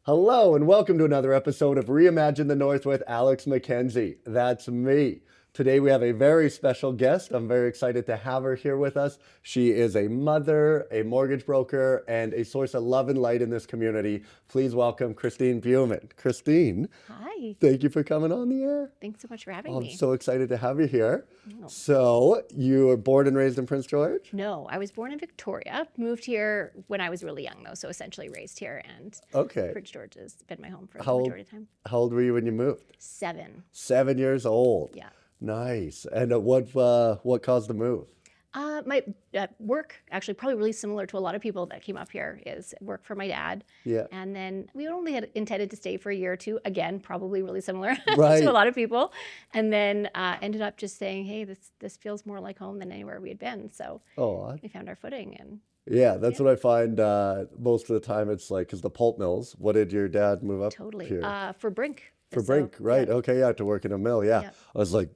Hello and welcome to another episode of Reimagine the North with Alex Mackenzie. That's me. Today we have a very special guest. I'm very excited to have her here with us. She is a mother, a mortgage broker, and a source of love and light in this community. Please welcome Christine Buemann. Christine. Hi. Thank you for coming on the air. Thanks so much for having me. I'm so excited to have you here. Oh. So you were born and raised in Prince George? No, I was born in Victoria. Moved here when I was really young, though, so essentially raised here. And Prince George has been my home for the majority of the time. How old were you when you moved? 7. 7 years old. Yeah. Nice. And what caused the move? My work, actually probably really similar to a lot of people that came up here, is work for my dad. Yeah. And then we only had intended to stay for a year or two. Again, probably really similar Right. to a lot of people. And then ended up just saying, hey, this feels more like home than anywhere we had been. So we found our footing. And yeah, that's what I find most of the time. It's like, because the pulp mills, what did your dad move up totally. here? For Brink. For Brink, right. Yeah. Okay, yeah, to work in a mill, yeah. Yeah. I was like,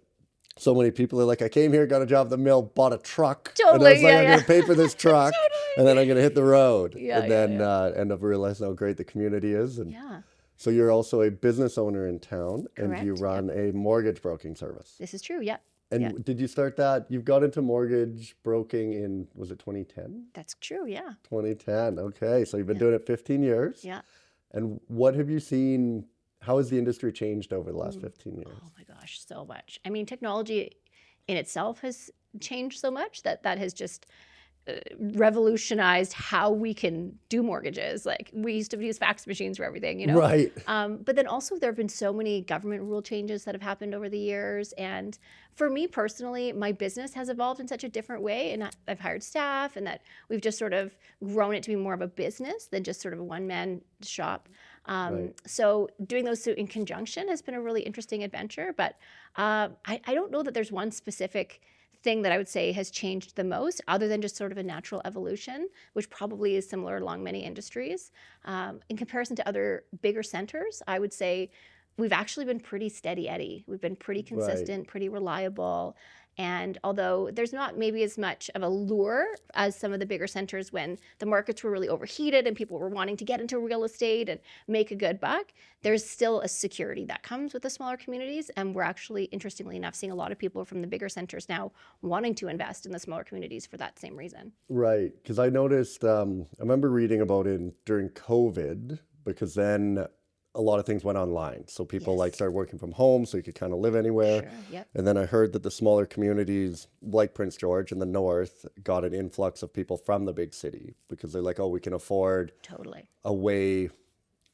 so many people are like, I came here, got a job at the mill, bought a truck. Totally, and I was like, I'm yeah. going to pay for this truck, and then I'm going to hit the road. Yeah, and then end up realizing how great the community is. And Yeah. so you're also a business owner in town, and you Correct, run a mortgage broking service. This is true, yeah. And did you start that? You got into mortgage broking in, was it 2010? That's true, yeah. 2010, okay. So you've been doing it 15 years. Yeah. And what have you seen, how has the industry changed over the last 15 years? Oh my gosh, so much. I mean, technology in itself has changed so much that has just revolutionized how we can do mortgages. Like, we used to use fax machines for everything, you know? Right. But then also there have been so many government rule changes that have happened over the years. And for me personally, my business has evolved in such a different way, and I've hired staff, and that we've just sort of grown it to be more of a business than just sort of a one-man shop. Right. So doing those two in conjunction has been a really interesting adventure. But I don't know that there's one specific thing that I would say has changed the most, other than just sort of a natural evolution, which probably is similar along many industries. In comparison to other bigger centers, I would say we've actually been pretty steady Eddie. We've been pretty consistent, pretty reliable. And although there's not maybe as much of a lure as some of the bigger centers when the markets were really overheated and people were wanting to get into real estate and make a good buck, there's still a security that comes with the smaller communities. And we're actually, interestingly enough, seeing a lot of people from the bigger centers now wanting to invest in the smaller communities for that same reason. Right. Because I noticed, I remember reading about it during COVID, because then a lot of things went online. So people like started working from home, so you could kind of live anywhere. Sure, yep. And then I heard that the smaller communities like Prince George in the north got an influx of people from the big city, because they're like, oh, we can afford a way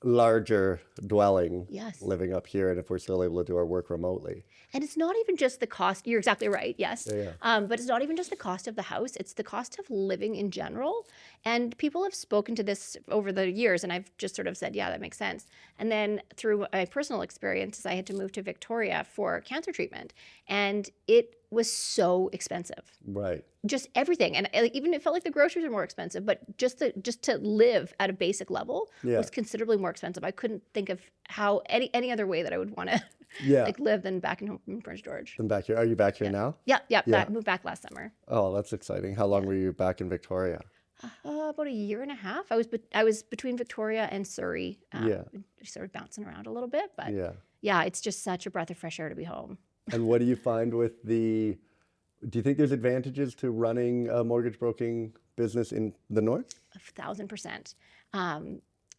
larger dwelling living up here, and if we're still able to do our work remotely. And it's not even just the cost. You're exactly right. Yes. Yeah. But it's not even just the cost of the house. It's the cost of living in general. And people have spoken to this over the years, and I've just sort of said, yeah, that makes sense. And then through my personal experiences, I had to move to Victoria for cancer treatment, and it was so expensive. Right. Just everything. And even it felt like the groceries were more expensive, but just to live at a basic level was considerably more expensive. I couldn't think of how any other way that I would want to like live than back in Prince George. And back here. Are you back here now? Yeah. Moved back last summer. Oh, that's exciting. How long were you back in Victoria? About a year and a half. I was between Victoria and Surrey. Sort of bouncing around a little bit, but yeah, it's just such a breath of fresh air to be home. And what do you find with do you think there's advantages to running a mortgage broking business in the north? 1,000%.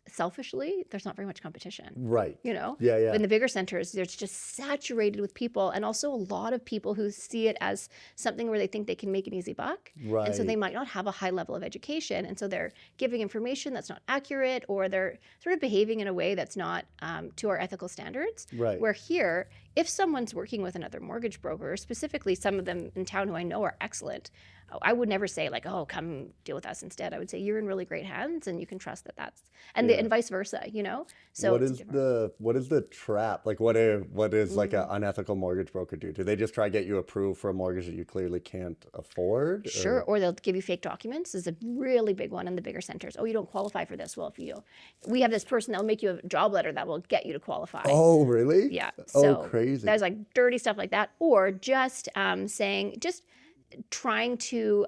Selfishly, there's not very much competition. Right. You know? Yeah. In the bigger centers, there's just saturated with people, and also a lot of people who see it as something where they think they can make an easy buck. Right. And so they might not have a high level of education. And so they're giving information that's not accurate, or they're sort of behaving in a way that's not to our ethical standards. Right. Where here, if someone's working with another mortgage broker, specifically some of them in town who I know are excellent, I would never say like, oh, come deal with us instead. I would say you're in really great hands and you can trust that that's, and and vice versa, you know? So what is the trap? Like what is like an unethical mortgage broker do? Do they just try to get you approved for a mortgage that you clearly can't afford? Sure, or they'll give you fake documents. This is a really big one in the bigger centers. Oh, you don't qualify for this. Well, we have this person that'll make you a job letter that will get you to qualify. Oh, really? Yeah. Oh, So crazy. there's like dirty stuff like that. Or just saying, trying to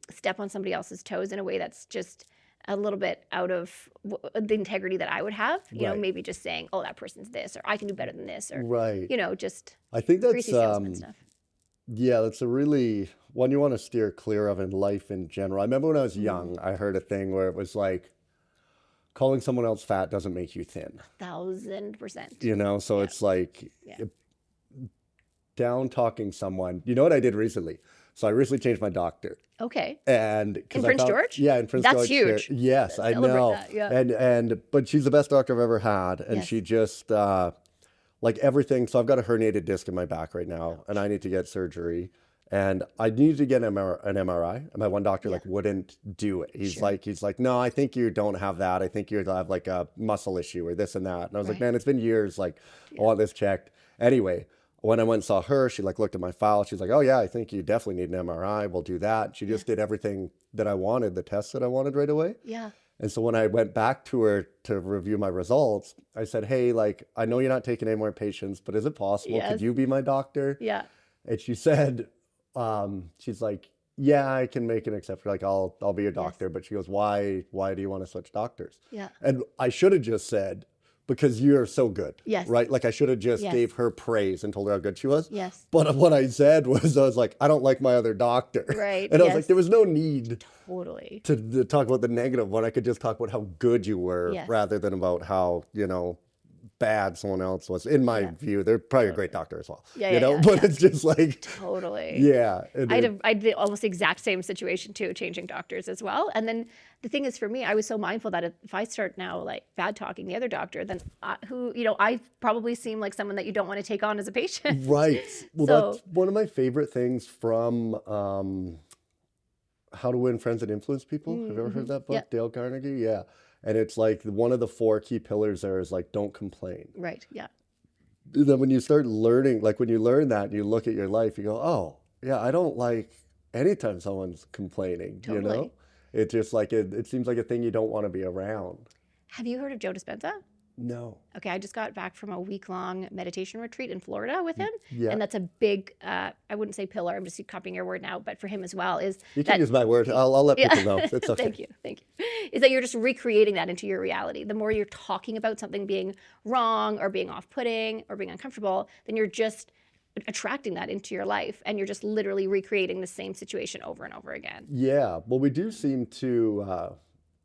step on somebody else's toes in a way that's just a little bit out of the integrity that I would have, Right. maybe just saying, oh, that person's this, or I can do better than this, or, Right. just I think that's greasy salesman stuff. yeah, that's a really one you want to steer clear of in life in general. I remember when I was young, I heard a thing where it was like calling someone else fat doesn't make you thin. 1,000%. So Yeah. it's like Yeah. down talking someone. You know what I did recently? So I recently changed my doctor. Okay. And In because I Prince found, George? yeah, in Prince That's George here. huge. Yes, I Celebrate know. that, yeah. But she's the best doctor I've ever had, and Yes. she just like everything. So I've got a herniated disc in my back right now, and I need to get surgery, and I needed to get an MRI, and my one doctor like wouldn't do it. He's Sure. like, no, I think you don't have that. I think you have like a muscle issue or this and that. And I was like, Right. man, it's been years. Like, I want this checked. Anyway, when I went and saw her, she like looked at my file. She's like, oh yeah, I think you definitely need an MRI. We'll do that. She just did everything that I wanted, the tests that I wanted right away. Yeah. And so when I went back to her to review my results, I said, hey, like, I know you're not taking any more patients, but is it possible? Yes. Could you be my doctor? Yeah. And she said, she's like, yeah, I can make an exception. Like, I'll be your doctor. But she goes, why do you want to switch doctors? Yeah. And I should have just said, because you're so good. Yes. Right? Like I should have just Yes. gave her praise and told her how good she was. Yes. But what I said was, I was like, I don't like my other doctor. Right. And I was Yes. like, there was no need Totally. to talk about the negative one. I could just talk about how good you were Yes. rather than about how, bad someone else was. In my view, they're probably a great doctor as well. Yeah, yeah, But yeah. it's just like, Totally. yeah. I had the almost exact same situation too, changing doctors as well. And then the thing is, for me, I was so mindful that if I start now like bad talking the other doctor, then I probably seem like someone that you don't want to take on as a patient. Right. Well, So- that's one of my favorite things from How to Win Friends and Influence People. Have you ever heard that book? Yeah. Dale Carnegie? Yeah. And it's like one of the 4 key pillars there is like, don't complain. Right. Yeah. And then when you start learning, like when you learn that and you look at your life, you go, oh, yeah, I don't like anytime someone's complaining, Totally. It's just like, it seems like a thing you don't want to be around. Have you heard of Joe Dispenza? No. Okay, I just got back from a week-long meditation retreat in Florida with him. Yeah. And that's a big, I wouldn't say pillar, I'm just copying your word now, but for him as well is You can that, use my word. I'll let people know. It's okay. Thank you. Is that you're just recreating that into your reality. The more you're talking about something being wrong or being off-putting or being uncomfortable, then you're just attracting that into your life, and you're just literally recreating the same situation over and over again. Yeah. Well, we do seem to,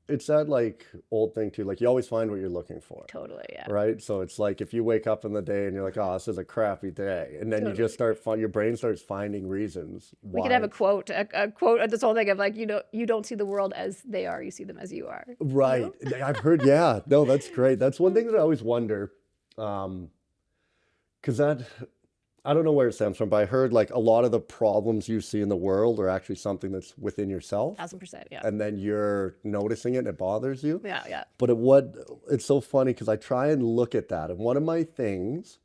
it's that like old thing too. Like you always find what you're looking for. Totally, yeah. Right. So it's like if you wake up in the day and you're like, oh, this is a crappy day. And then you just your brain starts finding reasons why. We could have a quote of this whole thing of like, you don't see the world as they are, you see them as you are. Right. I've heard, yeah. No, that's great. That's one thing that I always wonder. Because I don't know where it stems from, but I heard like a lot of the problems you see in the world are actually something that's within yourself. 1,000%, yeah. And then you're noticing it and it bothers you. Yeah, yeah. But it's so funny because I try and look at that. And one of my things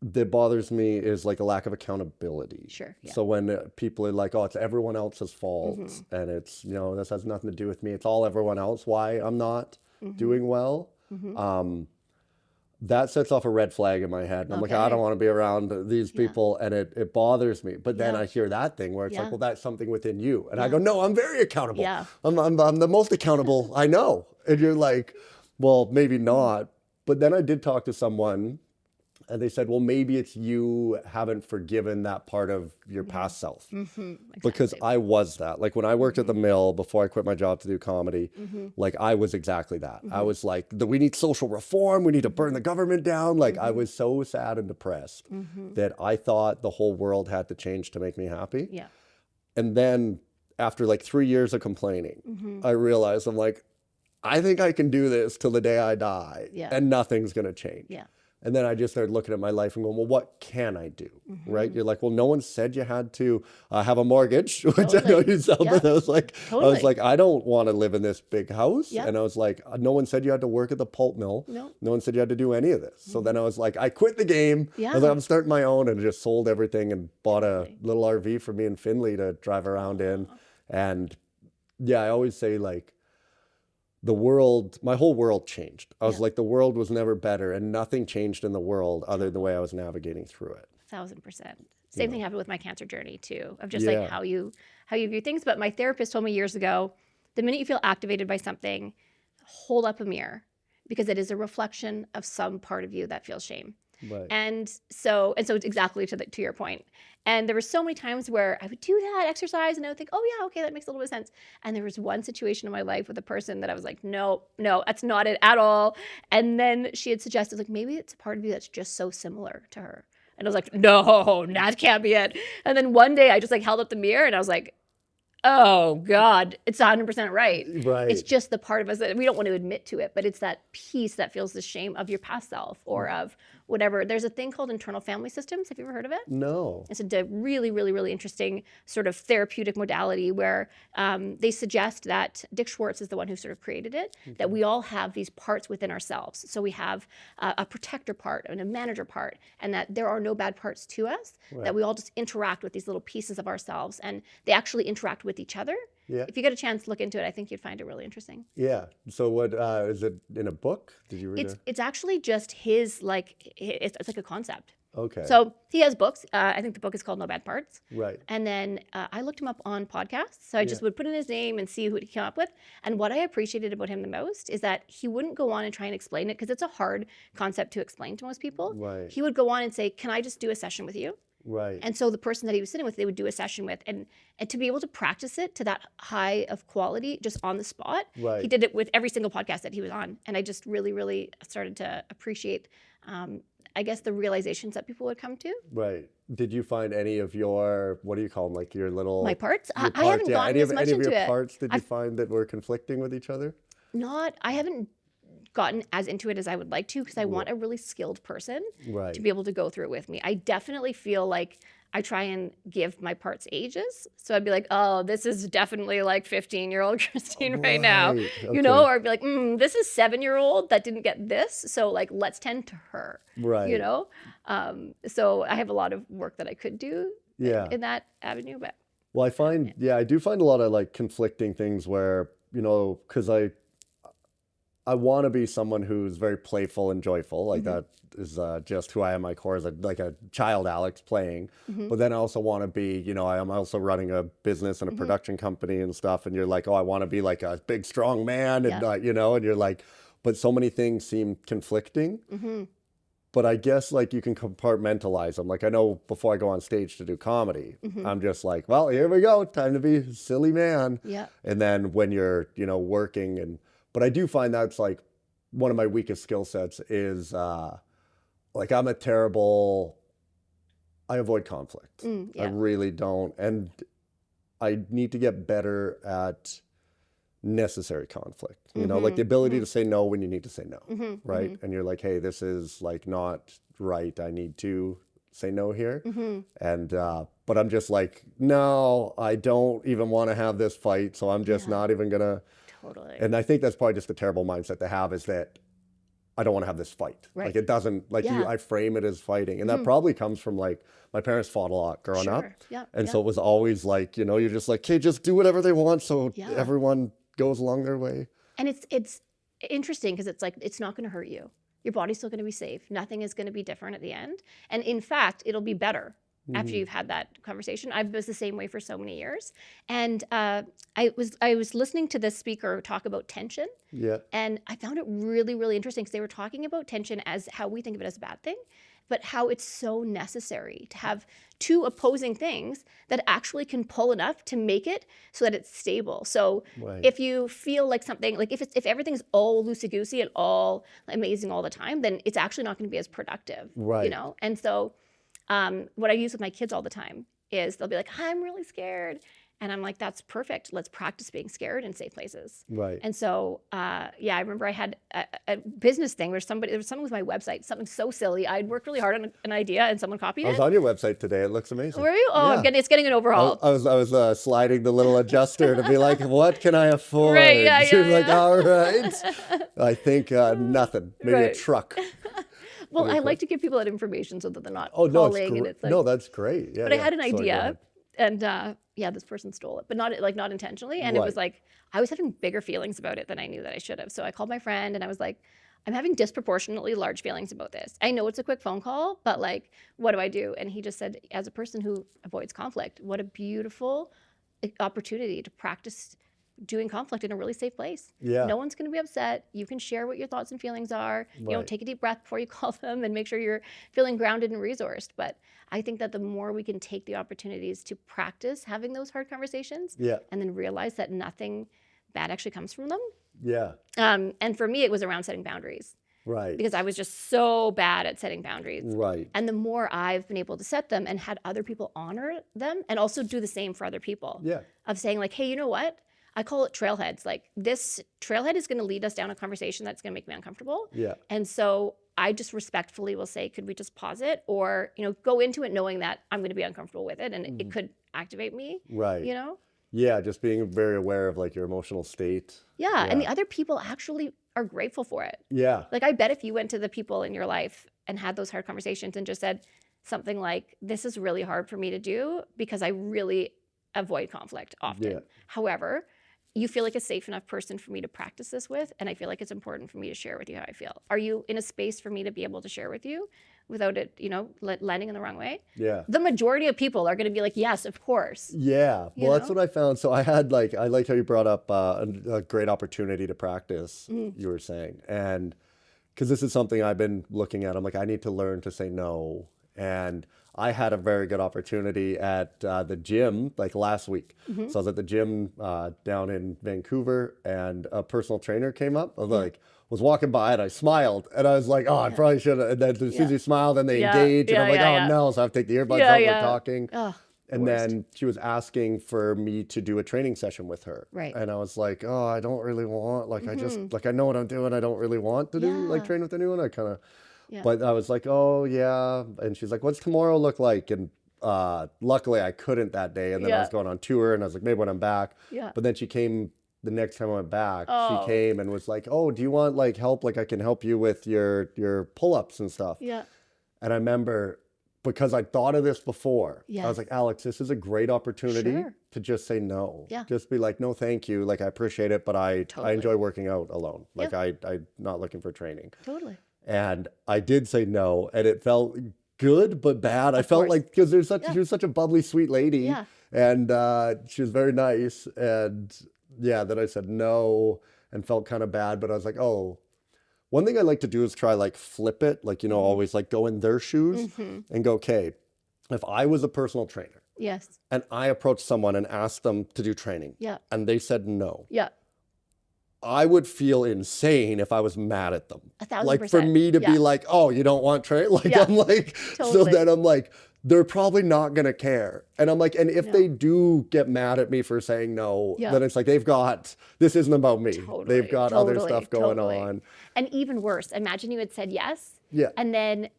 that bothers me is like a lack of accountability. Sure, yeah. So when people are like, oh, it's everyone else's fault and it's, this has nothing to do with me. It's all everyone else. Why I'm not doing well. That sets off a red flag in my head. And I'm like, I don't want to be around these people. And it bothers me. But then I hear that thing where it's like, well, that's something within you. And I go, no, I'm very accountable. Yeah. I'm the most accountable I know. And you're like, well, maybe not. But then I did talk to someone and they said, well, maybe it's you haven't forgiven that part of your past self. Because I was that. Like when I worked at the mill before I quit my job to do comedy, like I was exactly that. I was like, we need social reform. We need to burn the government down. Like I was so sad and depressed that I thought the whole world had to change to make me happy. Yeah. And then after like 3 years of complaining, I realized I'm like, I think I can do this till the day I die and nothing's going to change. Yeah. And then I just started looking at my life and going, well, what can I do? Right? You're like, well, no one said you had to have a mortgage, which I know you sell, but I was like, I don't want to live in this big house. And I was like, no one said you had to work at the pulp mill. No one said you had to do any of this. So then I was like, I quit the game. I was like, I'm starting my own, and just sold everything and bought a little RV for me and Finley to drive around in. And yeah, I always say like, my whole world changed. I was like, the world was never better and nothing changed in the world other than the way I was navigating through it. 1,000%. Same thing happened with my cancer journey too, of just Yeah. like how you view things. But my therapist told me years ago, the minute you feel activated by something, hold up a mirror, because it is a reflection of some part of you that feels shame. Right. And so it's exactly to your point. And there were so many times where I would do that exercise and I would think, oh yeah, okay, that makes a little bit of sense. And there was one situation in my life with a person that I was like, no, that's not it at all. And then she had suggested, like, maybe it's a part of you that's just so similar to her. And I was like, no, that can't be it. And then one day I just like held up the mirror and I was like, oh God, it's 100% right. Right. It's just the part of us that we don't want to admit to it, but it's that piece that feels the shame of your past self or of whatever. There's a thing called internal family systems. Have you ever heard of it? No. It's a really, really, really interesting sort of therapeutic modality where they suggest that Dick Schwartz is the one who sort of created it, that we all have these parts within ourselves. So we have a protector part and a manager part, and that there are no bad parts to us, that we all just interact with these little pieces of ourselves, and they actually interact with each other. Yeah. If you get a chance to look into it, I think you'd find it really interesting. Yeah. So what is it in a book? Did you read it? It's actually just his, like, it's like a concept. Okay. So he has books. I think the book is called No Bad Parts. Right. And then I looked him up on podcasts. So I just would put in his name and see who he came up with. And what I appreciated about him the most is that he wouldn't go on and try and explain it, because it's a hard concept to explain to most people. Right. He would go on and say, can I just do a session with you? Right. And so the person that he was sitting with, they would do a session with, and to be able to practice it to that high of quality just on the spot. Right. He did it with every single podcast that he was on. And I just really, really started to appreciate, I guess, the realizations that people would come to. Right. Did you find any of your, what do you call them, like your little... My parts? your I haven't gotten as much any of into your it. parts did you find that were conflicting with each other? I haven't gotten as into it as I would like to, because I want a really skilled person Right. to be able to go through it with me. I definitely feel like I try and give my parts ages. So I'd be like, oh, this is definitely like 15-year-old Christine right now. Right. You know, or I'd be like, this is 7-year-old that didn't get this. So like, let's tend to her, Right. you know? So I have a lot of work that I could do in that avenue, but. Well, I find, I do find a lot of like conflicting things where, you know, because I want to be someone who's very playful and joyful. Like that is just who I am at my core, as like a child Alex playing. But then I also want to be, you know, I'm also running a business and a production company and stuff. And you're like, oh, I want to be like a big, strong man. And, you know, and you're like, but so many things seem conflicting. But I guess like you can compartmentalize them. Like I know before I go on stage to do comedy, I'm just like, well, here we go. Time to be a silly man. Yeah. And then when you're, you know, working but I do find that's like one of my weakest skill sets is like I avoid conflict. I really don't. And I need to get better at necessary conflict, you know, like the ability to say no when you need to say no, right? And you're like, hey, this is like not right. I need to say no here. And, but I'm just like, no, I don't even want to have this fight. So I'm just not even going to. Totally. And I think that's probably just a terrible mindset to have, is that I don't want to have this fight. Right. Like it doesn't, like I frame it as fighting. And that probably comes from like, my parents fought a lot growing up. And so it was always like, you know, you're just like, okay, just do whatever they want. So everyone goes along their way. And it's interesting because it's like, it's not going to hurt you. Your body's still going to be safe. Nothing is going to be different at the end. And in fact, it'll be better after you've had that conversation. I was the same way for so many years. And I was listening to this speaker talk about tension. Yeah. And I found it really, really interesting, because they were talking about tension as how we think of it as a bad thing, but how it's so necessary to have two opposing things that actually can pull enough to make it so that it's stable. So if you feel like something, like if everything's all loosey-goosey and all amazing all the time, then it's actually not going to be as productive, you know? And so what I use with my kids all the time is they'll be like, I'm really scared. And I'm like, that's perfect. Let's practice being scared in safe places. Right. And so, I remember I had a business thing where there was something with my website, something so silly. I'd worked really hard on an idea and someone copied it. I was on your website today. It looks amazing. Were you? Oh, it's getting an overhaul. I was sliding the little adjuster to be like, what can I afford? Right, yeah. You're like, all right. I think nothing. Maybe a truck. Well, I like to give people that information so that they're not calling. And it's like, no, that's great. Yeah. But I had an idea. And this person stole it, but not intentionally. And it was like, I was having bigger feelings about it than I knew that I should have. So I called my friend and I was like, I'm having disproportionately large feelings about this. I know it's a quick phone call, but like, what do I do? And he just said, as a person who avoids conflict, what a beautiful opportunity to practice doing conflict in a really safe place. Yeah. No one's going to be upset. You can share what your thoughts and feelings are. You know, Right. take a deep breath before you call them and make sure you're feeling grounded and resourced. But I think that the more we can take the opportunities to practice having those hard conversations Yeah. and then realize that nothing bad actually comes from them. Yeah. And for me, it was around setting boundaries Right. because I was just so bad at setting boundaries. Right. And the more I've been able to set them and had other people honor them and also do the same for other people Yeah. of saying like, hey, you know what? I call it trailheads. Like this trailhead is going to lead us down a conversation that's going to make me uncomfortable. Yeah. And so I just respectfully will say, could we just pause it? Or, you know, go into it knowing that I'm going to be uncomfortable with it and it could activate me, Right. you know? Yeah. Just being very aware of like your emotional state. Yeah. And the Yeah. other people actually are grateful for it. Yeah. Like I bet if you went to the people in your life and had those hard conversations and just said something like, this is really hard for me to do because I really avoid conflict often. Yeah. However, you feel like a safe enough person for me to practice this with, and I feel like it's important for me to share with you how I feel. Are you in a space for me to be able to share with you without it, you know, landing in the wrong way? Yeah. The majority of people are going to be like, yes, of course. Yeah. You Well, that's know? what I found. So I had like, I like how you brought up a great opportunity to practice, you were saying. And because this is something I've been looking at, I'm like, I need to learn to say no. And I had a very good opportunity at the gym like last week. So I was at the gym down in Vancouver and a personal trainer came up. I was like, was walking by and I smiled and I was like, oh, I probably should have. And then as soon as you smile, then they engage. And I'm like, oh no. So I have to take the earbuds out, we're talking. Oh, And worst. then she was asking for me to do a training session with her. Right. And I was like, oh, I don't really want, like, I just, like, I know what I'm doing. I don't really want to do, like, Yeah. train with anyone. I kind of, Yeah. but I was like, oh, yeah. And she's like, what's tomorrow look like? And luckily I couldn't that day. And then I Yeah. was going on tour and I was like, maybe when I'm back. Yeah. But then she came the next time I went back, Oh. she came and was like, oh, do you want like help? Like I can help you with your pull-ups and stuff. Yeah. And I remember, because I thought of this before, I Yes. was like, Alex, this is a great opportunity Sure. to just say no. Yeah. Just be like, no, thank you. Like, I appreciate it, but I Totally. enjoy working out alone. Like, Yeah. I'm not looking for training. Totally. And I did say no, and it felt good, but bad. I Of felt course. like, because Yeah. she was such a bubbly, sweet lady. Yeah. And she was very nice. And yeah, then I said no and felt kind of bad, but I was like, oh, one thing I like to do is try like flip it, like, you know, always like go in their shoes and go, okay, if I was a personal trainer Yes. and I approached someone and asked them to do training Yeah. and they said no, Yeah. I would feel insane if I was mad at them. 1,000%. Like for me to Yeah. be like, oh, you don't want training? Like, Yeah. I'm like, so Totally. then I'm like, they're probably not going to care. And I'm like, and if No. they do get mad at me for saying no, Yeah. then it's like, this isn't about me. Totally, They've got other totally, stuff going totally. on. And even worse, imagine you had said yes Yeah. and then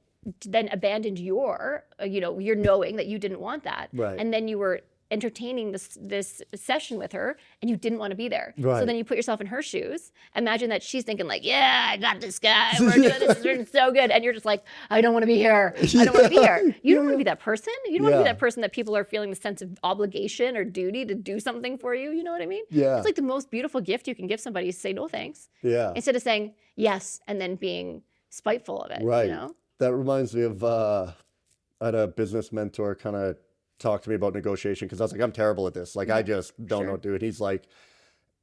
abandoned your, your knowing that you didn't want that. Right. And then you were entertaining this session with her and you didn't want to be there. So Right. then you put yourself in her shoes. Imagine that she's thinking like, yeah, I got this guy. We're doing this. It's doing so good. And you're just like, I don't want to be here. I don't want to be here. You don't want to be that person. You don't want to be Yeah. that person that people are feeling the sense of obligation or duty to do something for you. You know what I mean? Yeah. It's like the most beautiful gift you can give somebody is say no thanks. Yeah. Instead of saying yes and then being spiteful of it. Right. You know? That reminds me of, I had a business mentor kind of talk to me about negotiation because I was like, I'm terrible at this. Like, I just don't know what to do it. He's like,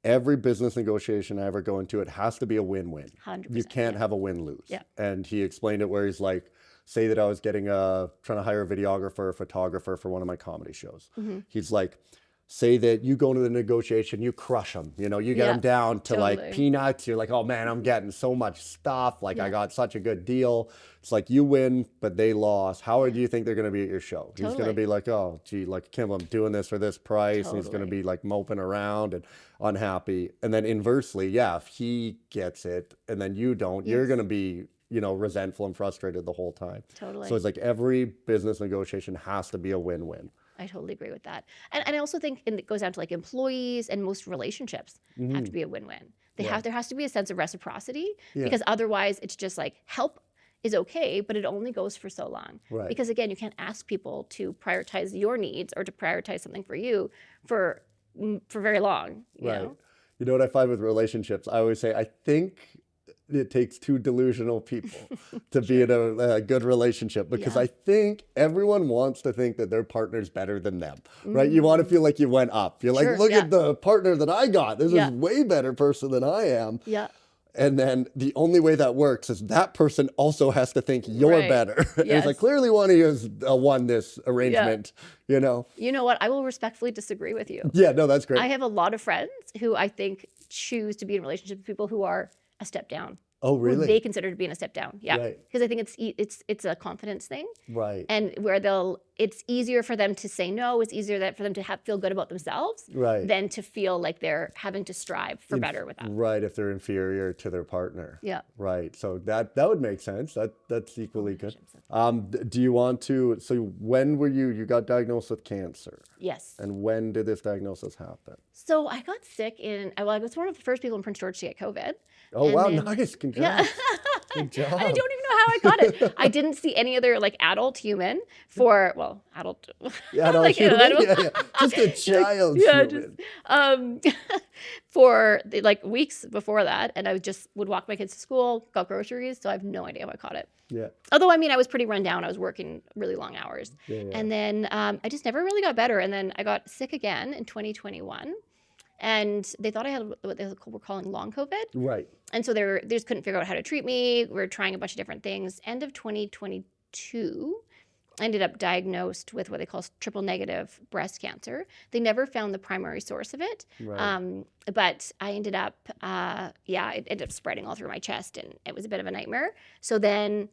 every business negotiation I ever go into, it has to be a win-win. 100%. You can't yeah. have a win-lose. Yeah. And he explained it where he's like, say that I was trying to hire a videographer or photographer for one of my comedy shows. He's like, say that you go into the negotiation, you crush them, you get Yeah, them down to like totally. peanuts. You're like, oh man, I'm getting so much stuff. Like I Yeah. got such a good deal. It's like you win, but they lost. How do you think they're going to be at your show? He's going to Totally. be like, oh gee, like Kim, I'm doing this for this price. And he's going to Totally. be like moping around and unhappy. And then inversely, yeah, if he gets it and then you don't, you're Yes. going to be, resentful and frustrated the whole time. Totally. So it's like every business negotiation has to be a win-win. I totally agree with that. And I also think it goes down to like employees and most relationships have to be a win-win. Yeah. There has to be a sense of reciprocity Yeah. because otherwise it's just like help is okay, but it only goes for so long. Right. Because again, you can't ask people to prioritize your needs or to prioritize something for you for very long. You Right. know? You know what I find with relationships? I always say, I think it takes two delusional people to be in a good relationship, because Yeah. I think everyone wants to think that their partner's better than them, right? You want to feel like you went up. You're like, Sure, look yeah. at the partner that I got. This Yeah. is way better person than I am. Yeah. And then the only way that works is that person also has to think you're Right. better. And it's like, Yes. clearly one of you has won this arrangement, you know? You know what? I will respectfully disagree with you. Yeah, no, that's great. I have a lot of friends who I think choose to be in relationships with people who are a step down. Oh, Who they really? consider to be in a step down. Yeah. Right. Because I think it's a confidence thing. Right. And where it's easier for them to say no, it's easier for them to feel good about themselves Right. than to feel like they're having to strive for better with that. Right, if they're inferior to their partner. Yeah. Right. So that would make sense. That's equally good. Do you want to, so when were you got diagnosed with cancer? Yes. And when did this diagnosis happen? So I got sick I was one of the first people in Prince George to get COVID. Oh, And wow, then- nice. Yeah. Congrats. Good job. I don't even know how I got it. I didn't see any other like adult human for, well, adult. Yeah, no, like, human, adult- yeah. Just a child Yeah, human. for like weeks before that. And I just would walk my kids to school, got groceries. So I have no idea how I caught it. Yeah. Although, I mean, I was pretty run down. I was working really long hours. Yeah, yeah. And then I just never really got better. And then I got sick again in 2021. And they thought I had what they were calling long COVID. Right. And so they just couldn't figure out how to treat me. We were trying a bunch of different things. End of 2022, I ended up diagnosed with what they call triple negative breast cancer. They never found the primary source of it. Right. But I ended up, it ended up spreading all through my chest, and it was a bit of a nightmare. So then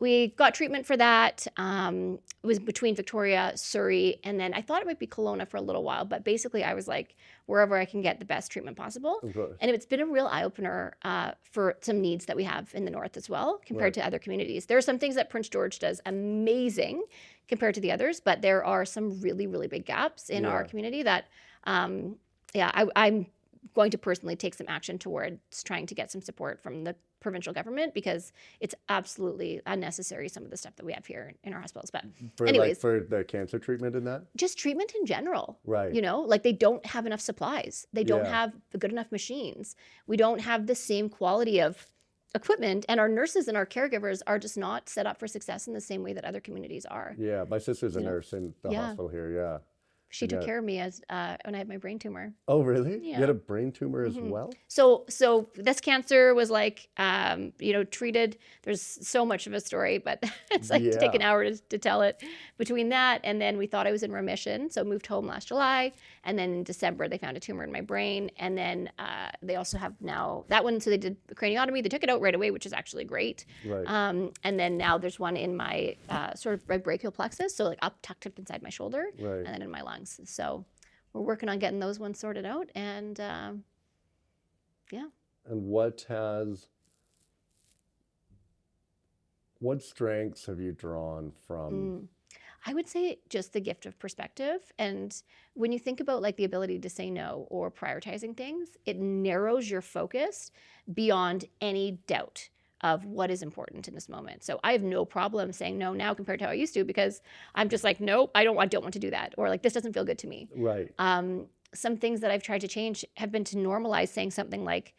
we got treatment for that. It was between Victoria, Surrey, and then I thought it might be Kelowna for a little while. But basically, I was like, wherever I can get the best treatment possible. Of course. And it's been a real eye-opener for some needs that we have in the north as well, compared to other communities. There are some things that Prince George does amazing compared to the others, but there are some really, really big gaps in our community that, I'm going to personally take some action towards trying to get some support from the provincial government, because it's absolutely unnecessary, some of the stuff that we have here in our hospitals. But anyways, for the cancer treatment and that? just treatment in general. Right. You know, like they don't have enough supplies. They don't Yeah. have good enough machines. We don't have the same quality of equipment, and our nurses and our caregivers are just not set up for success in the same way that other communities are. Yeah, my sister's a You know? nurse in the Yeah. hospital here, yeah. She took Yeah. care of me as when I had my brain tumor. Oh, really? You Yeah. had a brain tumor as Mhm. well? So this cancer was like, treated. There's so much of a story, but it's like to take an Yeah. hour to tell it. Between that and then we thought I was in remission, so moved home last July, and then in December they found a tumor in my brain, and then they also have now that one. So they did the craniotomy. They took it out right away, which is actually great. Right. And then now there's one in my sort of my brachial plexus, so like tucked up inside my shoulder, Right. and then in my lungs. So we're working on getting those ones sorted out, and And what strengths have you drawn from? I would say just the gift of perspective. And when you think about like the ability to say no or prioritizing things, it narrows your focus beyond any doubt of what is important in this moment. So I have no problem saying no now compared to how I used to, because I'm just like, nope, I don't want to do that. Or like, this doesn't feel good to me. Right. Some things that I've tried to change have been to normalize saying something like,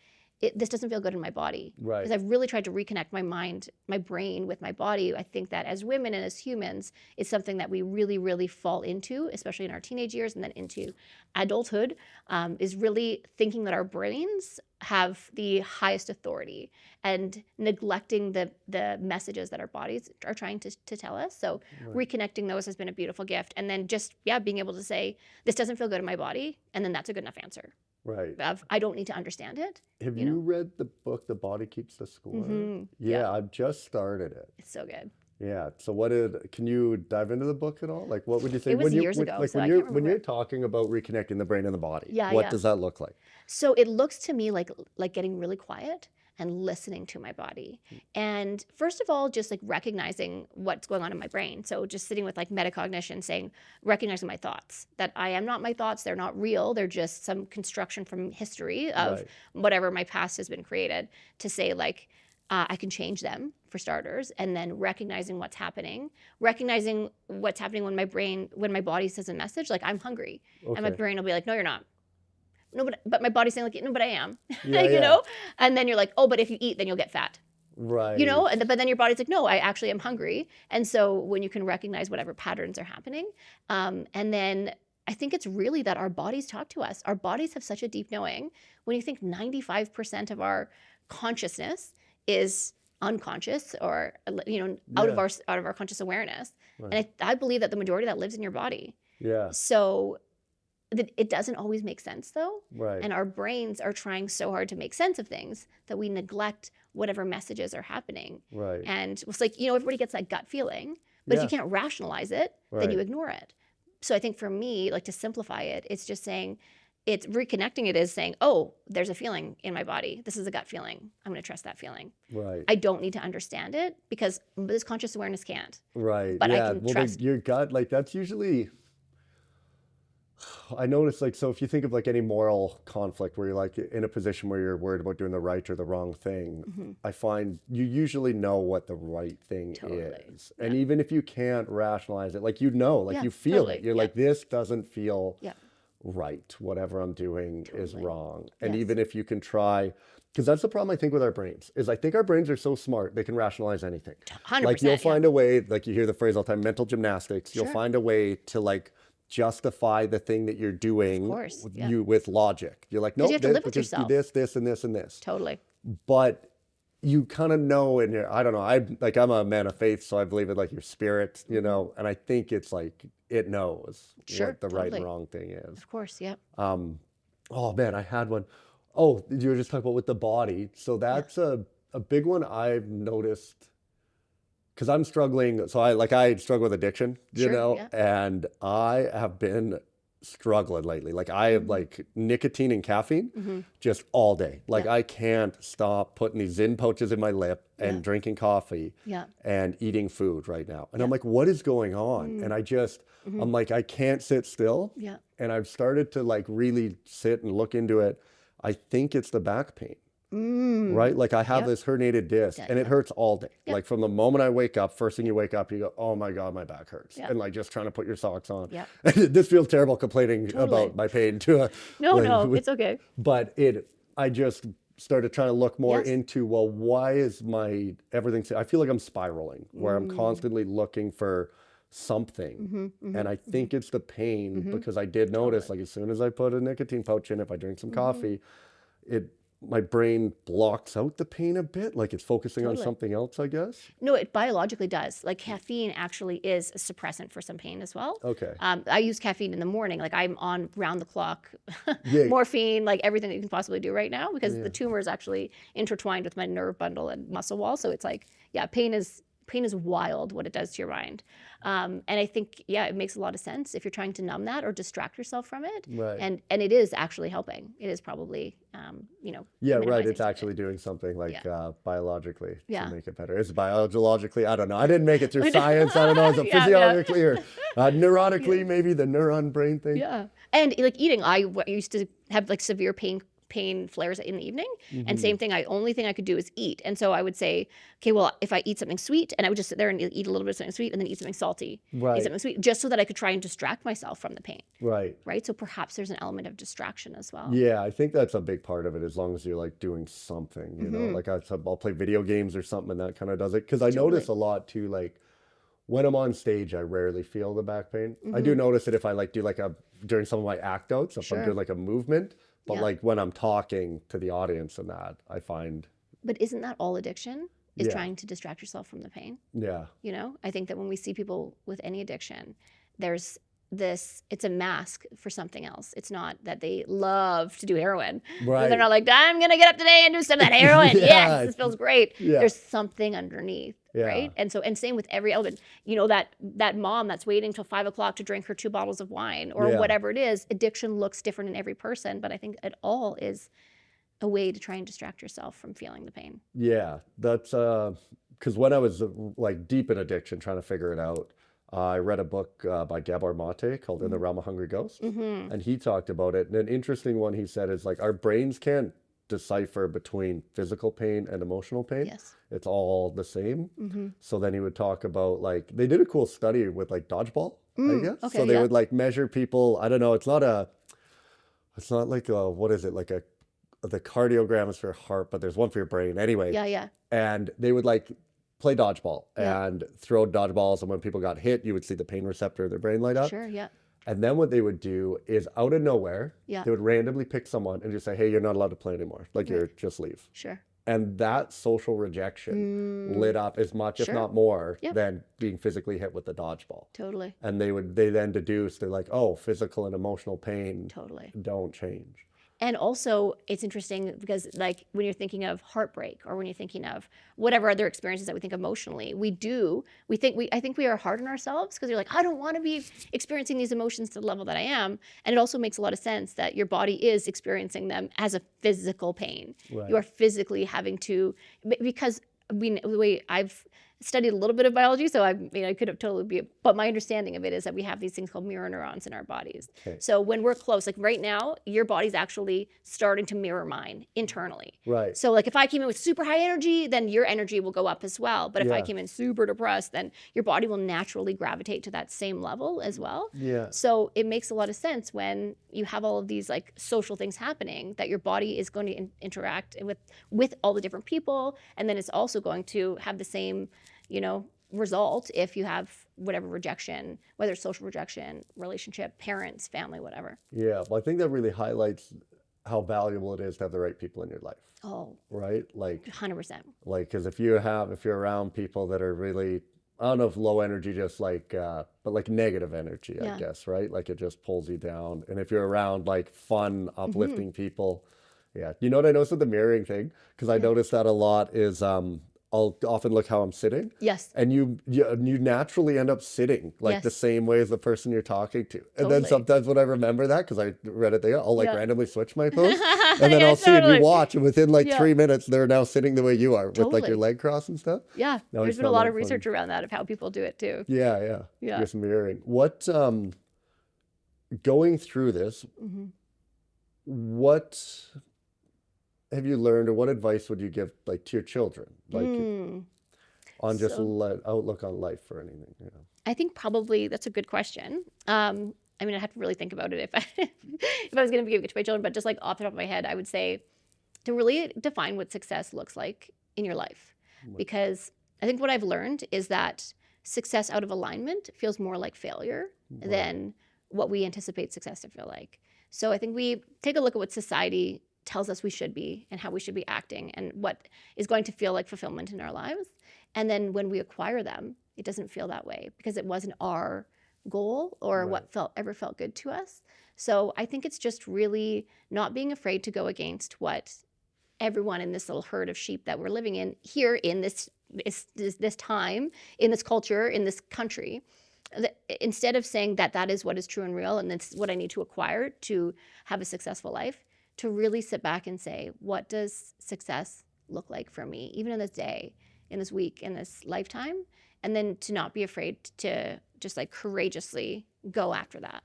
this doesn't feel good in my body. Right. Because I've really tried to reconnect my mind, my brain with my body. I think that as women and as humans, it's something that we really, really fall into, especially in our teenage years and then into adulthood, is really thinking that our brains have the highest authority and neglecting the messages that our bodies are trying to tell us. So reconnecting those has been a beautiful gift. And then just, being able to say, this doesn't feel good in my body. And then that's a good enough answer. Right. I don't need to understand it. Have you know? you read the book, The Body Keeps the Score? Mhm. Yeah, I've just started it. It's so good. Yeah. So can you dive into the book at all? Like, what would you say? It was when years ago, Like so when I you're can't when remember. you're talking about reconnecting the brain and the body, Yeah, what yeah. does that look like? So it looks to me like getting really quiet and listening to my body. And first of all, just like recognizing what's going on in my brain. So just sitting with like metacognition, recognizing my thoughts, that I am not my thoughts. They're not real. They're just some construction from history of Right. whatever my past has been created, to say like, I can change them for starters, and then recognizing what's happening when my body says a message, like I'm hungry. And my Okay. brain will be like, no, you're not. no, but my body's saying like, no, but I am, Yeah, you yeah. know? And then you're like, oh, but if you eat, then you'll get fat. Right. You know, but then your body's like, no, I actually am hungry. And so when you can recognize whatever patterns are happening, and then I think it's really that our bodies talk to us. Our bodies have such a deep knowing. When you think 95% of our consciousness is unconscious or, you know, out of our conscious awareness. Right. And I believe that the majority of that lives in your body. Yeah. So it doesn't always make sense though. Right. And our brains are trying so hard to make sense of things that we neglect whatever messages are happening. Right. And it's like, you know, everybody gets that gut feeling, but if you can't rationalize it, then you ignore it. So I think for me, like to simplify it, it's just saying, it's reconnecting it is saying, oh, there's a feeling in my body. This is a gut feeling. I'm going to trust that feeling. Right. I don't need to understand it because this conscious awareness can't. Right. But yeah. I can trust. Your gut, like that's usually, I notice like, so if you think of like any moral conflict where you're like in a position where you're worried about doing the right or the wrong thing, I find you usually know what the right thing is. And even if you can't rationalize it, like, you know, like you feel it. You're like, this doesn't feel right. Whatever I'm doing is wrong. And even if you can try, because that's the problem I think with our brains, is I think our brains are so smart, they can rationalize anything. 100%. Like you'll find a way, like you hear the phrase all the time, mental gymnastics, you'll find a way to like justify the thing that you're doing with logic. You're like, no, you have to live with just do yourself. this, this, and this, and this. Totally. But you kind of know in your, I don't know, I'm a man of faith, so I believe in like your spirit, you know, and I think it's like, it knows what the right and wrong thing is. Of course, yeah. Oh man, I had one. Oh, you were just talking about with the body. So that's a big one I've noticed. Because I'm struggling, so I struggle with addiction, you know, and I have been struggling lately. Like I have like nicotine and caffeine just all day. Like I can't stop putting these Zyn pouches in my lip and drinking coffee and eating food right now. And I'm like, what is going on? And I just, I'm like, I can't sit still. Yeah. And I've started to like really sit and look into it. I think it's the back pain. Right? Like I have this herniated disc and it hurts all day. Like from the moment I wake up, first thing you wake up, you go, oh my God, my back hurts. And like just trying to put your socks on. This feels terrible complaining about my pain to a, No, it's okay. But I just started trying to look more into, well, why is everything, I feel like I'm spiraling where I'm constantly looking for something. And I think it's the pain because I did notice like as soon as I put a nicotine pouch in, if I drink some coffee, my brain blocks out the pain a bit, like it's focusing on something else, I guess. No, it biologically does. Like caffeine actually is a suppressant for some pain as well. Okay. I use caffeine in the morning. Like I'm on round the clock morphine, like everything that you can possibly do right now because the tumor is actually intertwined with my nerve bundle and muscle wall. So it's like, pain is wild what it does to your mind. And I think, it makes a lot of sense if you're trying to numb that or distract yourself from it. Right. And it is actually helping. It is probably, Yeah, right. It's actually doing something like biologically to make it better. It's biologically, I don't know. I didn't make it through science. I don't know. Is it physiologically or neurotically, maybe the neuron brain thing? Yeah. And like eating, I used to have like severe pain flares in the evening. And same thing, only thing I could do is eat. And so I would say, okay, well, if I eat something sweet, and I would just sit there and eat a little bit of something sweet and then eat something salty, eat something sweet, just so that I could try and distract myself from the pain. Right. So perhaps there's an element of distraction as well. Yeah, I think that's a big part of it, as long as you're like doing something, you know, like I'll play video games or something and that kind of does it. Because I notice a lot too, like when I'm on stage, I rarely feel the back pain. I do notice it if I like do like during some of my act outs, if I'm doing like a movement. But like when I'm talking to the audience and that, I find. But isn't that all addiction? Is trying to distract yourself from the pain? Yeah. You know, I think that when we see people with any addiction, there's it's a mask for something else. It's not that they love to do heroin. Right. They're not like, I'm going to get up today and do some of that heroin. Yes, this feels great. Yeah. There's something underneath. Right. And same with every element, you know, that mom that's waiting till 5 o'clock to drink her 2 bottles of wine or whatever it is. Addiction looks different in every person, but I think it all is a way to try and distract yourself from feeling the pain. Yeah, that's because when I was like deep in addiction, trying to figure it out, I read a book by Gabor Mate called In the Realm of Hungry Ghosts, and he talked about it. And an interesting one he said is like our brains can't decipher between physical pain and emotional pain. Yes. It's all the same. So then he would talk about like, they did a cool study with like dodgeball, I guess. Okay, so they would like measure people, I don't know, it's not it's not like what is it, like the cardiogram is for your heart, but there's one for your brain anyway. Yeah, yeah, And they would like play dodgeball yeah. and throw dodgeballs, and when people got hit, you would see the pain receptor in their brain light up. Sure, yeah, And then what they would do is out of nowhere, yeah. they would randomly pick someone and just say, hey, you're not allowed to play anymore. Like Right. you're just leave. Sure. And that social rejection lit up as much, if Sure. not more, Yep. than being physically hit with the dodgeball. Totally. And they then deduce, they're like, oh, physical and emotional pain Totally. don't change. And also, it's interesting because, like, when you're thinking of heartbreak or when you're thinking of whatever other experiences that we think emotionally, I think we are hard on ourselves because you're like, I don't want to be experiencing these emotions to the level that I am. And it also makes a lot of sense that your body is experiencing them as a physical pain. Right. You are physically having to, because the way I've studied a little bit of biology, so I could have totally be, but my understanding of it is that we have these things called mirror neurons in our bodies. Okay. So when we're close, like right now, your body's actually starting to mirror mine internally. Right. So like if I came in with super high energy, then your energy will go up as well. But if I Yeah. came in super depressed, then your body will naturally gravitate to that same level as well. Yeah. So it makes a lot of sense when you have all of these like social things happening that your body is going to interact with all the different people, and then it's also going to have the same, result if you have whatever rejection, whether it's social rejection, relationship, parents, family, whatever. Yeah. Well, I think that really highlights how valuable it is to have the right people in your life. Oh, Right? Like 100%. because if you're around people that are really, I don't know if low energy, just like, but like negative energy, Yeah. I guess, right? Like it just pulls you down. And if you're around like fun, uplifting people, yeah. You know what I noticed with the mirroring thing? Because I noticed that a lot is, I'll often look how I'm sitting, Yes. and you naturally end up sitting like the Yes. same way as the person you're talking to. And then Totally. sometimes when I remember that, because I read it there, I'll like Yeah. randomly switch my pose, and then Yeah, I'll see and totally. you watch, and within like Yeah. 3 minutes, they're now sitting the way you are with like Totally. your leg crossed and stuff. Yeah. I always There's been a found lot that of research funny. around that of how people do it too. Yeah, yeah. Yeah. Just mirroring. What going through this, hmm what have you learned, or what advice would you give like to your children, like on just outlook on life or anything? Yeah. I think probably that's a good question. I mean, I'd have to really think about it if I was going to give it to my children, but just like off the top of my head, I would say to really define what success looks like in your life. Right. Because I think what I've learned is that success out of alignment feels more like failure Right. than what we anticipate success to feel like. So I think we take a look at what society tells us we should be and how we should be acting and what is going to feel like fulfillment in our lives. And then when we acquire them, it doesn't feel that way because it wasn't our goal or Right. what ever felt good to us. So I think it's just really not being afraid to go against what everyone in this little herd of sheep that we're living in here in this time, in this culture, in this country. Instead of saying that is what is true and real and that's what I need to acquire to have a successful life, to really sit back and say, what does success look like for me, even in this day, in this week, in this lifetime? And then to not be afraid to just like courageously go after that.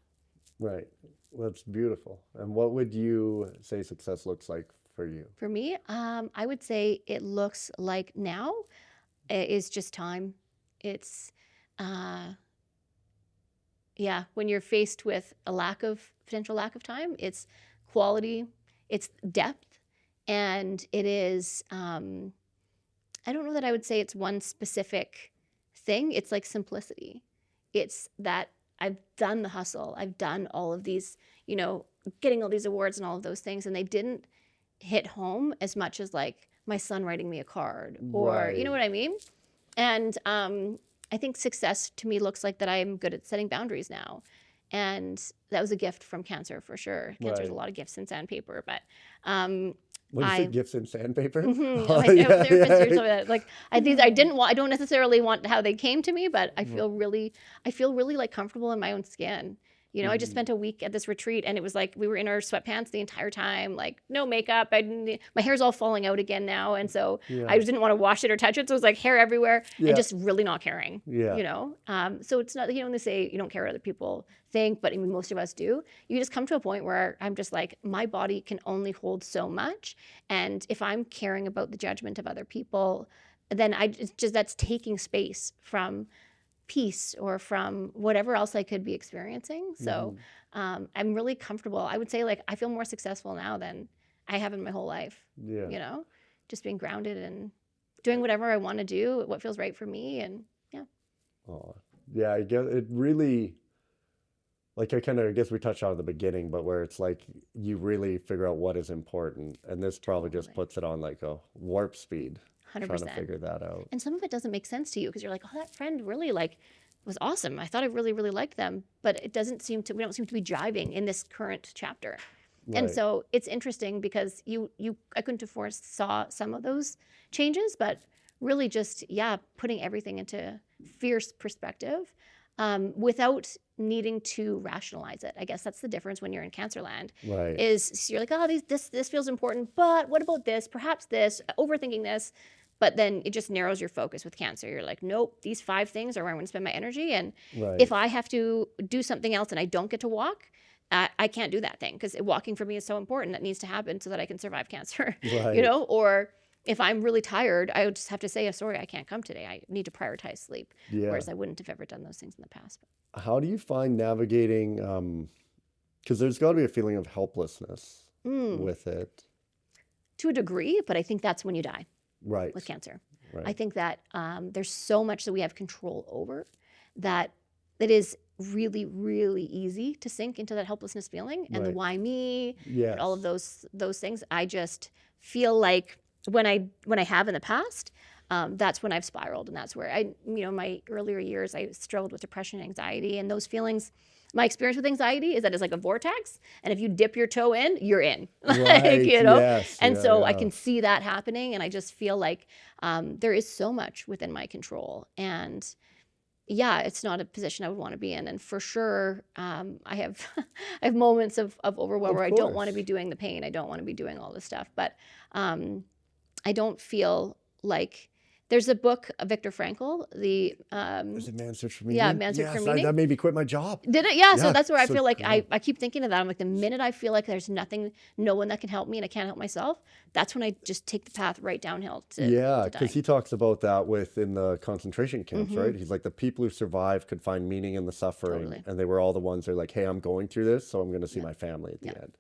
Right. Well, that's beautiful. And what would you say success looks like for you? For me, I would say it looks like now is just time. It's, when you're faced with a potential lack of time, it's quality, it's depth, and it is, I don't know that I would say it's one specific thing. It's like simplicity. It's that I've done the hustle. I've done all of these, getting all these awards and all of those things, and they didn't hit home as much as like my son writing me a card or, you know Right. what I mean? And I think success to me looks like that I'm good at setting boundaries now. And that was a gift from cancer for sure. Cancer's a Right. lot of gifts in sandpaper, but What is I it? Gifts and sandpaper? Mhm. Oh, Like, I was yeah, there for yeah. years of it. Like I don't necessarily want how they came to me, but I feel really like comfortable in my own skin. I just spent a week at this retreat and it was like we were in our sweatpants the entire time, like no makeup. My hair's all falling out again now. And so Yeah. I just didn't want to wash it or touch it. So it was like hair everywhere Yeah. and just really not caring. Yeah. So it's not, when they say you don't care what other people think, but I mean, most of us do. You just come to a point where I'm just like, my body can only hold so much. And if I'm caring about the judgment of other people, then that's taking space from peace or from whatever else I could be experiencing. So I'm really comfortable. I would say like I feel more successful now than I have in my whole life. Yeah. You know, just being grounded and doing whatever I want to do, what feels right for me, and yeah. Oh, yeah. I guess it really, like I guess we touched on at the beginning, but where it's like you really figure out what is important, and this probably just Totally. puts it on like a warp speed, trying to 100%. figure that out. And some of it doesn't make sense to you because you're like, oh, that friend really like was awesome. I thought I really, really liked them, but it doesn't seem to, we don't seem to be jiving in this current chapter. And Right. so it's interesting because I couldn't have foresaw some of those changes, but really just, yeah, putting everything into fierce perspective without needing to rationalize it. I guess that's the difference when you're in cancer land Right. is you're like, oh, this feels important, but what about this? Perhaps this, overthinking this. But then it just narrows your focus with cancer. You're like, nope, these 5 things are where I'm going to spend my energy. And Right. if I have to do something else and I don't get to walk, I can't do that thing because walking for me is so important. That needs to happen so that I can survive cancer, Right. you know? Or if I'm really tired, I would just have to say, oh, sorry, I can't come today. I need to prioritize sleep. Yeah. Whereas I wouldn't have ever done those things in the past. How do you find navigating, because there's got to be a feeling of helplessness with it. To a degree, but I think that's when you die Right. with cancer. Right. I think that there's so much that we have control over that it is really, really easy to sink into that helplessness feeling and the Right. why me Yes. and all of those things. I just feel like when I have in the past, that's when I've spiraled, and that's where my earlier years I struggled with depression and anxiety, and those feelings. My experience with anxiety is that it's like a vortex, and if you dip your toe in, you're in. Right. Yes. And Yeah, so I yeah. can see that happening, and I just feel like there is so much within my control, and it's not a position I would want to be in. And for sure, I have I have moments of overwhelm Of where I don't want to course. be doing the pain. I don't want to be doing all this stuff. But I don't feel like there's a book, Viktor Frankl, Is it Man Search for Meaning? Man Search for Yes, Meaning. that made me quit my job. Did it? Yeah. So Yeah. that's where I So feel like cool. I keep thinking of that. I'm like, the minute I feel like there's no one that can help me and I can't help myself, that's when I just take the path right downhill to Yeah, to because dying. he talks about that within the concentration camps, Mm-hmm. right? He's like, the people who survived could find meaning in the suffering, Totally. and they were all the ones that are like, hey, I'm going through this, so I'm going to see Yeah. my family at the Yeah. end.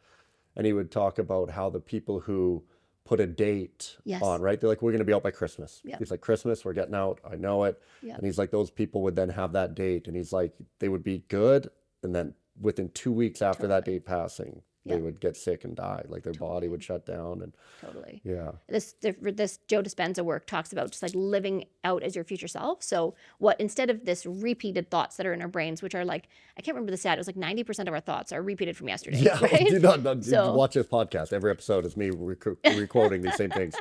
And he would talk about how the people who put a date Yes. on, right? They're like, we're going to be out by Christmas. Yeah. He's like, Christmas, we're getting out. I know it. Yeah. And he's like, those people would then have that date, and he's like, they would be good, and then within 2 weeks after that Totally. date passing, Yeah. they would get sick and die. Like their body would shut down, and Totally. yeah. This Joe Dispenza work talks about just like living out as your future self. So instead of this repeated thoughts that are in our brains, which are like, I can't remember the stat, it was like 90% of our thoughts are repeated from yesterday. Yeah, Right? do not So- watch this podcast. Every episode is me recording these same things.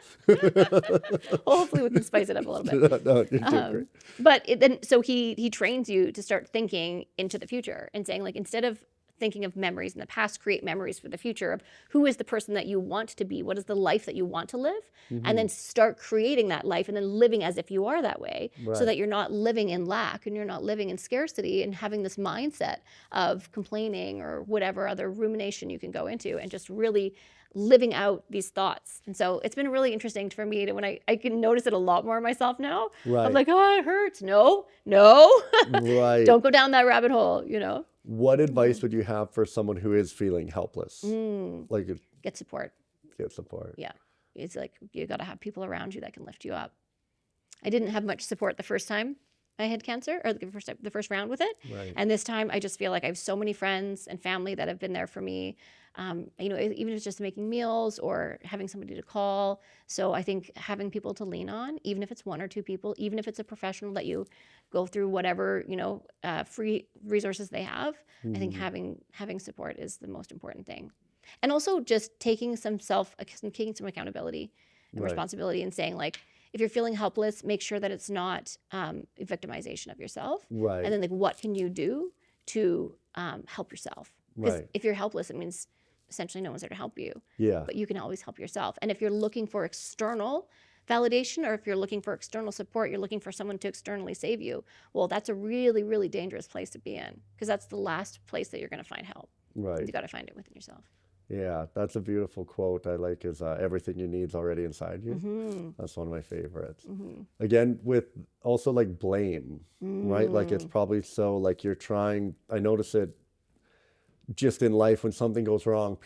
Hopefully we can spice it up a little bit. No, you're doing great. But so he trains you to start thinking into the future and saying like, instead of thinking of memories in the past, create memories for the future of who is the person that you want to be, what is the life that you want to live, and then start creating that life and then living as if you are that way, so Right. that you're not living in lack and you're not living in scarcity and having this mindset of complaining or whatever other rumination you can go into, and just really living out these thoughts. And so it's been really interesting for me to, when I can notice it a lot more myself now. Right. I'm like, oh, it hurts. No, Right. don't go down that rabbit hole. What advice would you have for someone who is feeling helpless? Like, Get support. get support. Yeah. It's like, you got to have people around you that can lift you up. I didn't have much support the first time I had cancer, or the first round with it. Right. And this time I just feel like I have so many friends and family that have been there for me. Even if it's just making meals or having somebody to call. So I think having people to lean on, even if it's 1 or 2 people, even if it's a professional that you go through whatever, free resources they have, I think having support is the most important thing. And also just taking some accountability and Right. responsibility, and saying like, if you're feeling helpless, make sure that it's not a victimization of yourself. Right. And then like, what can you do to help yourself? Because Right. if you're helpless, it means essentially no one's there to help you. Yeah. But you can always help yourself. And if you're looking for external validation, or if you're looking for external support, you're looking for someone to externally save you, well, that's a really, really dangerous place to be in, because that's the last place that you're going to find help. Right. You got to find it within yourself. Yeah, that's a beautiful quote I like is everything you need is already inside you. Mm-hmm. That's one of my favorites. Mm-hmm. Again, with also like blame, right? Like it's Mm. probably so like you're trying, I notice it just in life when something goes wrong,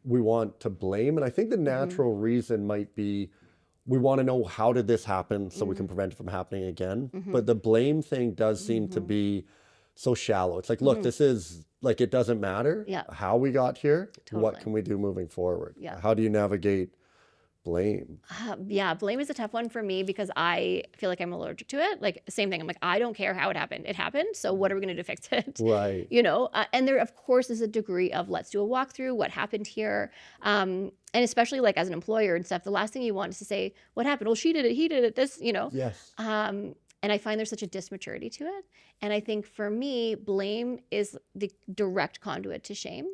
we want to blame. And I think the Mm-hmm. natural reason might be we want to know how did this happen so we Mm-hmm. can prevent it from happening again. Mm-hmm. But the blame thing does seem to Mm-hmm. be so shallow. It's like, look, Mm-hmm. this is like, it doesn't matter Yeah, how we got here. What totally. can we do moving forward? Yeah. How do you navigate blame? Yeah, blame is a tough one for me because I feel like I'm allergic to it. Like, same thing. I'm like, I don't care how it happened. It happened. So what are we going to do to fix it? Right. And there, of course, is a degree of let's do a walkthrough. What happened here? And especially like as an employer and stuff, the last thing you want is to say, what happened? Well, she did it. He did it. This. Yes. And I find there's such a dismaturity to it. And I think for me, blame is the direct conduit to shame.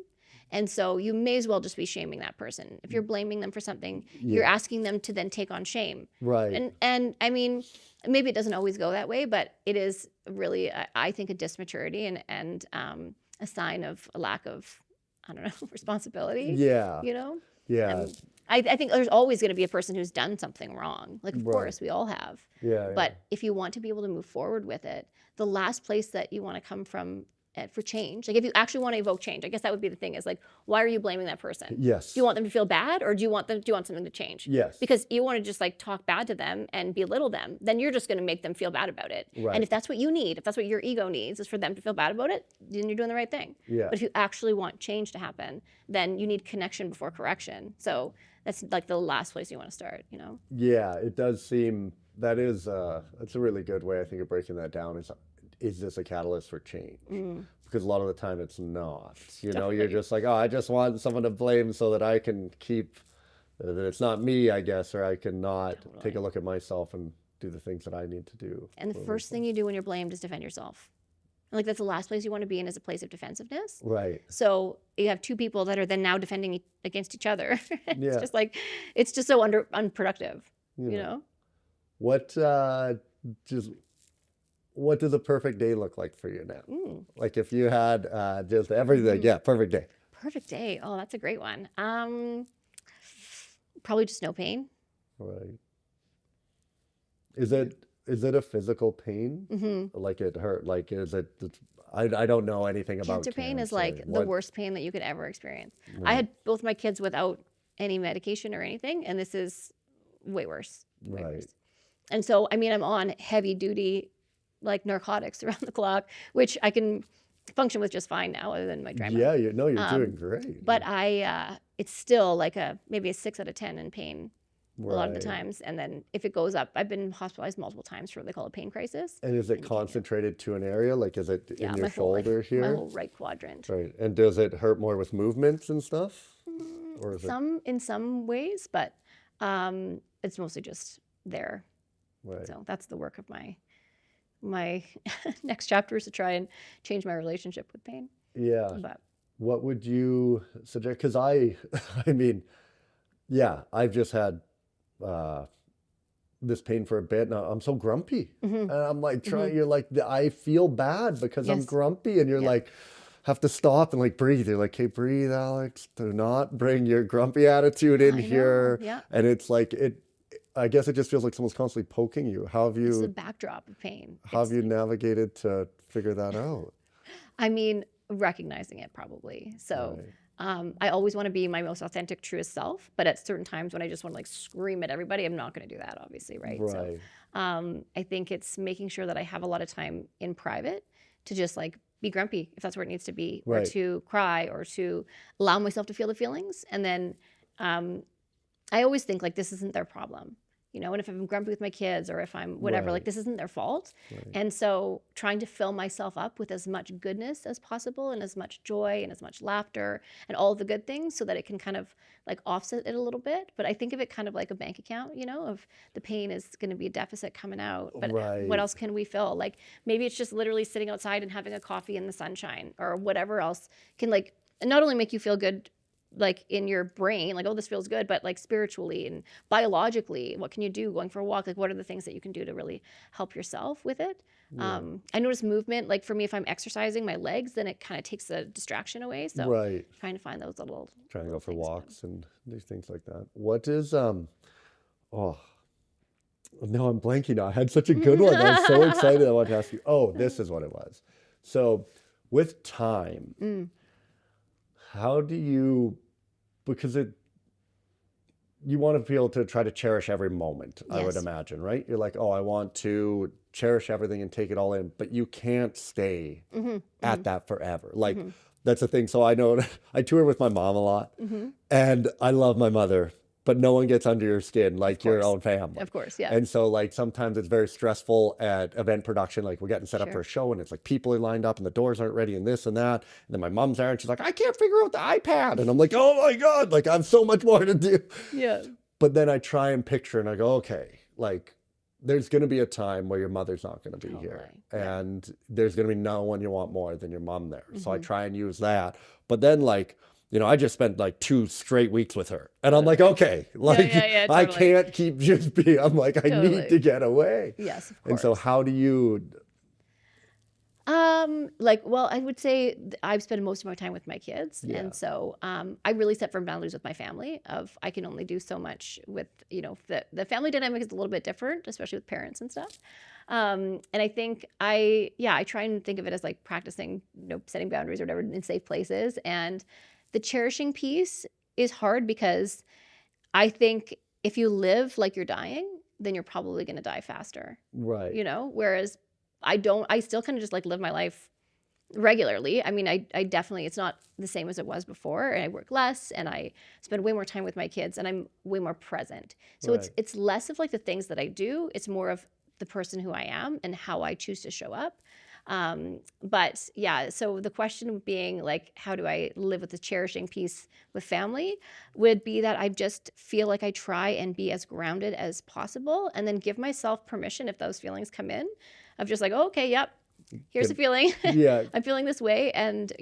And so you may as well just be shaming that person. If you're blaming them for something, you're Yeah. asking them to then take on shame. Right. And I mean, maybe it doesn't always go that way, but it is really, I think, a dismaturity and a sign of a lack of, I don't know, responsibility. Yeah. Yeah. And I think there's always going to be a person who's done something wrong. Like, of Right. course, we all have. Yeah. But if you want to be able to move forward with it, the last place that you want to come from for change, like if you actually want to evoke change, I guess that would be the thing is like, why are you blaming that person? Yes. Do you want them to feel bad or do you want something to change? Yes. Because you want to just like talk bad to them and belittle them, then you're just going to make them feel bad about it. Right. And if that's what you need, if that's what your ego needs is for them to feel bad about it, then you're doing the right thing. Yeah. But if you actually want change to happen, then you need connection before correction. So that's like the last place you want to start, Yeah, it does seem that's a really good way I think of breaking that down is this a catalyst for change? Because a lot of the time it's not. You're Definitely. just like, oh, I just want someone to blame so that I can keep that it's not me, I guess, or I can not Totally. take a look at myself and do the things that I need to do. And the first thing you do when you're blamed is defend yourself. And like that's the last place you want to be in is a place of defensiveness. Right. So you have two people that are then now defending against each other. Yeah. It's just so unproductive, Yeah. What what does a perfect day look like for you now? Like if you had just everything, yeah, perfect day. Perfect day. Oh, that's a great one. Probably just no pain. Right. Is it a physical pain? Like it hurt? Like is it? I don't know anything about Cancer pain is cancer. like the worst pain that you could ever experience. I had both my kids without any medication or anything, and this is way worse. Way Right. worse. And so, I mean, I'm on heavy duty, like narcotics around the clock, which I can function with just fine now, other than my dry mouth. Yeah, you're doing great. But it's still like maybe a 6 out of 10 in pain a lot of the Right. times. And then if it goes up, I've been hospitalized multiple times for what they call a pain crisis. And is it concentrated to an area? Like is it in your shoulder my here? whole right quadrant. Right. And does it hurt more with movements and stuff? Or is it In some ways, but it's mostly just there. right? So that's the work of my next chapter is to try and change my relationship with pain. Yeah. But What would you suggest? Because I mean, yeah, I've just had this pain for a bit, and I'm so grumpy, and I'm like you're like, I feel bad because I'm Yes. grumpy, and you're Yeah. like, have to stop and like breathe. You're like, hey, breathe, Alex. Do not bring your grumpy attitude in I know, here. yeah. And it's like I guess it just feels like someone's constantly poking you. How have it's the you backdrop of pain. how have you navigated to figure that out? I mean, recognizing it probably. So Right. I always want to be my most authentic, truest self. But at certain times when I just want to like scream at everybody, I'm not going to do that, obviously, right? So Right. I think it's making sure that I have a lot of time in private to just like be grumpy if that's where it needs to be, or Right. to cry, or to allow myself to feel the feelings. And then I always think like this isn't their problem. And if I'm grumpy with my kids or if I'm whatever, Right. like this isn't their fault. Right. And so trying to fill myself up with as much goodness as possible and as much joy and as much laughter and all the good things so that it can kind of like offset it a little bit. But I think of it kind of like a bank account, of the pain is going to be a deficit coming out. But Right. what else can we fill? Like maybe it's just literally sitting outside and having a coffee in the sunshine or whatever else can like not only make you feel good like in your brain, like, oh, this feels good, but like spiritually and biologically, what can you do going for a walk? Like, what are the things that you can do to really help yourself with it? Yeah. I notice movement, like for me, if I'm exercising my legs, then it kind of takes the distraction away. So Right. trying to find those Trying to go for things, but walks and these things like that. What is oh no, I'm blanking now. I had such a good one. I was so excited. I wanted to ask you. Oh, this is what it was. So with time, Mm, how do you, because you want to be able to try to cherish every moment, I would yes. imagine, right? You're like, oh, I want to cherish everything and take it all in, but you can't stay Mm-hmm, at that forever. Like, mm-hmm, that's the thing. So I know I tour with my mom a lot, mm-hmm. and I love my mother, but no one gets under your skin Of like your course. own family. Of course. Yeah. And so like sometimes it's very stressful at event production. Like we're getting set up for Sure. a show and it's like people are lined up and the doors aren't ready and this and that. And then my mom's there and she's like, I can't figure out the iPad. And I'm like, oh my God, like I have so much more to do. Yeah. But then I try and picture and I go, okay, like there's going to be a time where your mother's not going to be here. Totally. Yeah. And there's going to be no one you want more than your mom there. So I Mm-hmm. try and use that. But then like, I just spent like 2 straight weeks with her. And I'm like, okay, like yeah, I totally. can't keep just being, I'm like, I need to Totally. get away. Yes, of And so course. how do you, Like, well, I would say I've spent most of my time with my kids. yeah, And so I really set firm boundaries with my family of I can only do so much with, the family dynamic is a little bit different, especially with parents and stuff. And I think I try and think of it as like practicing, setting boundaries or whatever in safe places. And the cherishing piece is hard because I think if you live like you're dying, then you're probably going to die faster, right, whereas I still kind of just like live my life regularly. I mean, I definitely, it's not the same as it was before, and I work less and I spend way more time with my kids and I'm way more present. So right, it's less of like the things that I do. It's more of the person who I am and how I choose to show up. But yeah, so the question being like, how do I live with the cherishing piece with family would be that I just feel like I try and be as grounded as possible and then give myself permission if those feelings come in of just like, oh, okay, yep, here's the good, feeling. yeah, I'm feeling this way. And,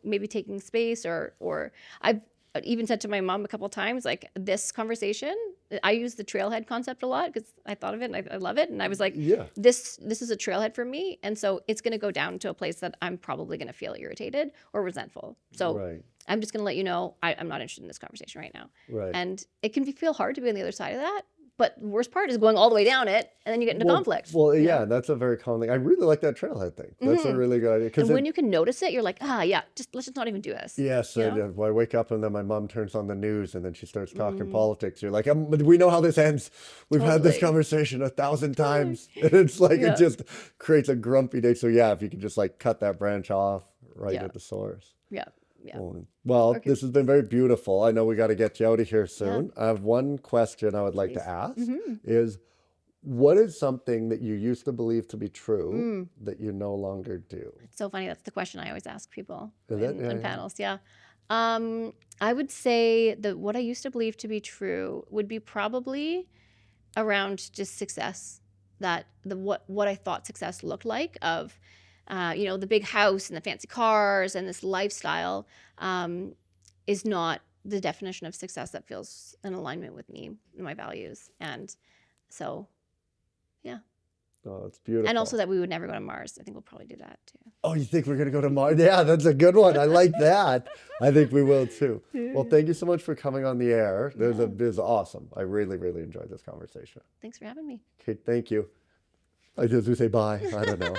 maybe taking space or I've even said to my mom a couple of times, like this conversation, I use the trailhead concept a lot because I thought of it and I love it. And I was like, yeah, this is a trailhead for me. And so it's going to go down to a place that I'm probably going to feel irritated or resentful. So right, I'm just going to let you know, I'm not interested in this conversation right now. right. And it can feel hard to be on the other side of that. But the worst part is going all the way down it and then you get into conflict. Well, yeah, that's a very common thing. I really like that trailhead thing. That's a hmm really good idea. And Because when you can notice it, you're like, yeah, let's just not even do this. yes, You and know? I wake up and then my mom turns on the news and then she starts talking Mm, politics. You're like, but we know how this ends. We've had this totally. conversation 1,000 Totally. times. And it's like, it Yeah. just creates a grumpy day. So yeah, if you can just like cut that branch off right Yeah. at the source. Yeah. Yeah. Well, Okay. this has been very beautiful. I know we got to get you out of here Yeah. soon. I have one question I would like to Please. ask hmm is, what is something that you used to believe to be true Mm. that you no longer do? It's so funny. That's the question I always ask people Is it? in Yeah, on yeah. panels. Yeah. I would say that what I used to believe to be true would be probably around just success. That what I thought success looked like of, the big house and the fancy cars and this lifestyle, is not the definition of success that feels in alignment with me and my values. And so, yeah. Oh, it's And also beautiful. that we would never go to Mars. I think we'll probably do that too. Oh, you think we're going to go to Mars? Yeah, that's a good one. I like that. I think we will too. Well, thank you so much for coming on the air. Yeah. This is awesome. I really, really enjoyed this conversation. Thanks for having me. Okay, thank you. I just say bye. I don't know.